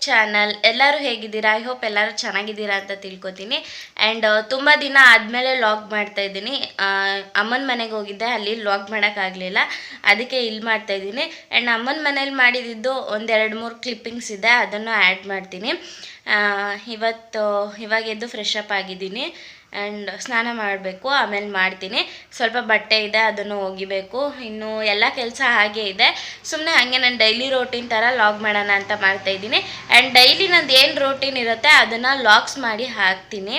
Channel. ಎಲ್ಲರೂ ಹೇಗಿದ್ದೀರಾ? I hope ಎಲ್ಲರೂ ಚೆನ್ನಾಗಿದ್ದೀರಾ ಅಂತ ತಿಳ್ಕೊತೀನಿ. ಆ್ಯಂಡ್ ತುಂಬ ದಿನ ಆದಮೇಲೆ ವ್ಲಾಗ್ ಮಾಡ್ತಾಯಿದ್ದೀನಿ. ಅಮ್ಮನ ಮನೆಗೆ ಹೋಗಿದ್ದೆ, ಅಲ್ಲಿ ವ್ಲಾಗ್ ಮಾಡೋಕ್ಕಾಗಲಿಲ್ಲ, ಅದಕ್ಕೆ ಇಲ್ಲಿ ಮಾಡ್ತಾಯಿದ್ದೀನಿ. ಆ್ಯಂಡ್ ಅಮ್ಮನ ಮನೇಲಿ ಮಾಡಿದ್ದು ಒಂದೆರಡು ಮೂರು ಕ್ಲಿಪ್ಪಿಂಗ್ಸ್ ಇದೆ, ಅದನ್ನು ಆ್ಯಡ್ ಮಾಡ್ತೀನಿ. ಇವಾಗ ಎದ್ದು ಫ್ರೆಶ್ ಅಪ್ ಆಗಿದ್ದೀನಿ ಆ್ಯಂಡ್ ಸ್ನಾನ ಮಾಡಬೇಕು, ಆಮೇಲೆ ಮಾಡ್ತೀನಿ. ಸ್ವಲ್ಪ ಬಟ್ಟೆ ಇದೆ, ಅದನ್ನು ಒಗಿಬೇಕು. ಇನ್ನು ಎಲ್ಲ ಕೆಲಸ ಹಾಗೆ ಇದೆ. ಸುಮ್ಮನೆ ಹಾಗೆ ನಾನು ಡೈಲಿ ರೋಟೀನ್ ಥರ ಲಾಗ್ ಮಾಡೋಣ ಅಂತ ಮಾಡ್ತಾಯಿದ್ದೀನಿ. ಆ್ಯಂಡ್ ಡೈಲಿ ನಂದು ಏನು ರೋಟೀನ್ ಇರುತ್ತೆ ಅದನ್ನು ಲಾಗ್ಸ್ ಮಾಡಿ ಹಾಕ್ತೀನಿ.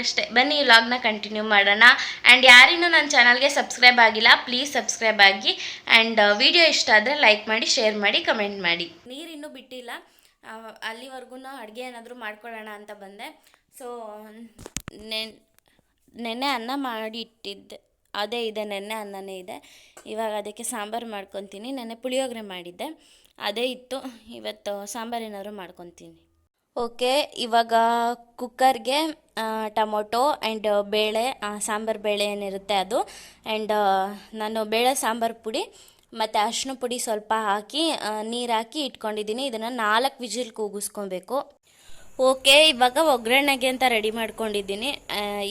ಅಷ್ಟೇ, ಬನ್ನಿ ಈ ಲಾಗ್ನ ಕಂಟಿನ್ಯೂ ಮಾಡೋಣ. ಆ್ಯಂಡ್ ಯಾರಿನ್ನೂ ನನ್ನ ಚಾನಲ್ಗೆ ಸಬ್ಸ್ಕ್ರೈಬ್ ಆಗಿಲ್ಲ, ಪ್ಲೀಸ್ ಸಬ್ಸ್ಕ್ರೈಬ್ ಆಗಿ. ಆ್ಯಂಡ್ ವಿಡಿಯೋ ಇಷ್ಟ ಆದರೆ ಲೈಕ್ ಮಾಡಿ, ಶೇರ್ ಮಾಡಿ, ಕಮೆಂಟ್ ಮಾಡಿ. ನೀರಿನ್ನೂ ಬಿಟ್ಟಿಲ್ಲ, ಅಲ್ಲಿವರೆಗೂ ಅಡುಗೆ ಏನಾದರೂ ಮಾಡ್ಕೊಳ್ಳೋಣ ಅಂತ ಬಂದೆ. ಸೊ ನೆನ್ನೆ ಅನ್ನ ಮಾಡಿ ಇಟ್ಟಿದ್ದೆ, ಅದೇ ಇದೆ, ನೆನ್ನೆ ಅನ್ನನೇ ಇದೆ. ಇವಾಗ ಅದಕ್ಕೆ ಸಾಂಬಾರು ಮಾಡ್ಕೊತೀನಿ. ನೆನ್ನೆ ಪುಳಿಯೋಗರೆ ಮಾಡಿದ್ದೆ, ಅದೇ ಇತ್ತು. ಇವತ್ತು ಸಾಂಬಾರು ಏನಾದರೂ ಮಾಡ್ಕೊತೀನಿ. ಓಕೆ, ಇವಾಗ ಕುಕ್ಕರ್ಗೆ ಟೊಮೊಟೊ ಆ್ಯಂಡ್ ಬೇಳೆ, ಸಾಂಬಾರು ಬೇಳೆ ಏನಿರುತ್ತೆ ಅದು, ಆ್ಯಂಡ್ ನಾನು ಬೇಳೆ ಸಾಂಬಾರು ಪುಡಿ ಮತ್ತು ಅರಿಶಿನ ಪುಡಿ ಸ್ವಲ್ಪ ಹಾಕಿ ನೀರು ಹಾಕಿ ಇಟ್ಕೊಂಡಿದ್ದೀನಿ. ಇದನ್ನು 4 ವಿಜಿಲ್ ಕೂಗಿಸ್ಕೊಬೇಕು. ಓಕೆ, ಇವಾಗ ಒಗ್ಗರಣೆಗೆ ಅಂತ ರೆಡಿ ಮಾಡ್ಕೊಂಡಿದ್ದೀನಿ.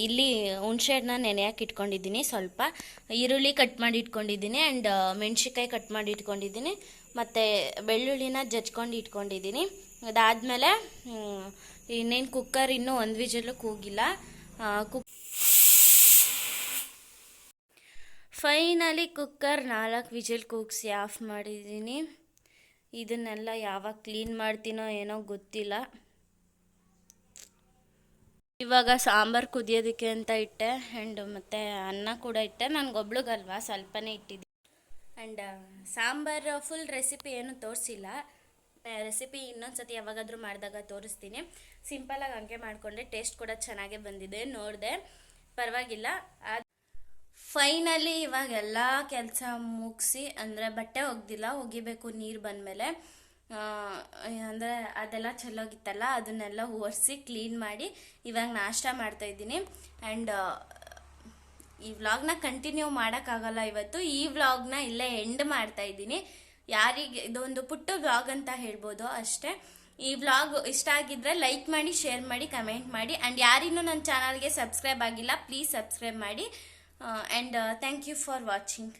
ಇಲ್ಲಿ ಹುಣಸೆಹಣ್ಣನ್ನ ನೆನೆಯಕ್ಕೆ ಇಟ್ಕೊಂಡಿದ್ದೀನಿ, ಸ್ವಲ್ಪ ಈರುಳ್ಳಿ ಕಟ್ ಮಾಡಿ ಇಟ್ಕೊಂಡಿದ್ದೀನಿ, ಆ್ಯಂಡ್ ಮೆಣಸಿನ್ಕಾಯಿ ಕಟ್ ಮಾಡಿ ಇಟ್ಕೊಂಡಿದ್ದೀನಿ, ಮತ್ತು ಬೆಳ್ಳುಳ್ಳಿನ ಜಜ್ಕೊಂಡು ಇಟ್ಕೊಂಡಿದ್ದೀನಿ. ಅದಾದಮೇಲೆ ಇನ್ನೇನು ಕುಕ್ಕರ್ ಇನ್ನೂ 1 ವಿಜಿಲು ಕೂಗಿಲ್ಲ. ಫೈನಲಿ ಕುಕ್ಕರ್ 4 ವಿಜಿಲ್ ಕೂಗಿಸಿ ಆಫ್ ಮಾಡಿದ್ದೀನಿ. ಇದನ್ನೆಲ್ಲ ಯಾವಾಗ ಕ್ಲೀನ್ ಮಾಡ್ತೀನೋ ಏನೋ ಗೊತ್ತಿಲ್ಲ. ಇವಾಗ ಸಾಂಬಾರು ಕುದಿಯೋದಕ್ಕೆ ಅಂತ ಇಟ್ಟೆ, ಆ್ಯಂಡ್ ಮತ್ತು ಅನ್ನ ಕೂಡ ಇಟ್ಟೆ. ನನಗೊಬ್ಳಿಗಲ್ವಾ ಸ್ವಲ್ಪನೇ ಇಟ್ಟಿದ್ದೆ. ಆ್ಯಂಡ್ ಸಾಂಬಾರು ಫುಲ್ ರೆಸಿಪಿ ಏನು ತೋರಿಸಿಲ್ಲ. ರೆಸಿಪಿ ಇನ್ನೊಂದು ಸತಿ ಯಾವಾಗಾದರೂ ಮಾಡಿದಾಗ ತೋರಿಸ್ತೀನಿ. ಸಿಂಪಲಾಗಿ ಹಂಗೆ ಮಾಡಿಕೊಂಡೆ, ಟೇಸ್ಟ್ ಕೂಡ ಚೆನ್ನಾಗೇ ಬಂದಿದೆ, ನೋಡಿದೆ, ಪರವಾಗಿಲ್ಲ. ಫೈನಲಿ ಇವಾಗೆಲ್ಲ ಕೆಲಸ ಮುಗಿಸಿ, ಅಂದರೆ ಬಟ್ಟೆ ಒಗ್ದಿಲ್ಲ, ಒಗಿಬೇಕು ನೀರು ಬಂದಮೇಲೆ. ಅಂದರೆ ಅದೆಲ್ಲ ಚೆಲ್ಲೋಗಿತ್ತಲ್ಲ, ಅದನ್ನೆಲ್ಲ ಒರೆಸಿ ಕ್ಲೀನ್ ಮಾಡಿ ಇವಾಗ ನಾಷ್ಟ ಮಾಡ್ತಾಯಿದ್ದೀನಿ. ಆ್ಯಂಡ್ ಈ ವ್ಲಾಗ್ನ ಕಂಟಿನ್ಯೂ ಮಾಡೋಕ್ಕಾಗಲ್ಲ ಇವತ್ತು. ಈ ವ್ಲಾಗ್ನ ಇಲ್ಲೇ ಎಂಡ್ ಮಾಡ್ತಾಯಿದ್ದೀನಿ. ಯಾರಿಗೆ ಇದೊಂದು ಪುಟ್ಟ ವ್ಲಾಗ್ ಅಂತ ಹೇಳ್ಬೋದು ಅಷ್ಟೇ. ಈ ವ್ಲಾಗ್ ಇಷ್ಟ ಆಗಿದ್ದರೆ ಲೈಕ್ ಮಾಡಿ, ಶೇರ್ ಮಾಡಿ, ಕಮೆಂಟ್ ಮಾಡಿ. ಆ್ಯಂಡ್ ಯಾರಿನ್ನೂ ನನ್ನ ಚಾನಲ್ಗೆ ಸಬ್ಸ್ಕ್ರೈಬ್ ಆಗಿಲ್ಲ, ಪ್ಲೀಸ್ ಸಬ್ಸ್ಕ್ರೈಬ್ ಮಾಡಿ. And thank you for watching.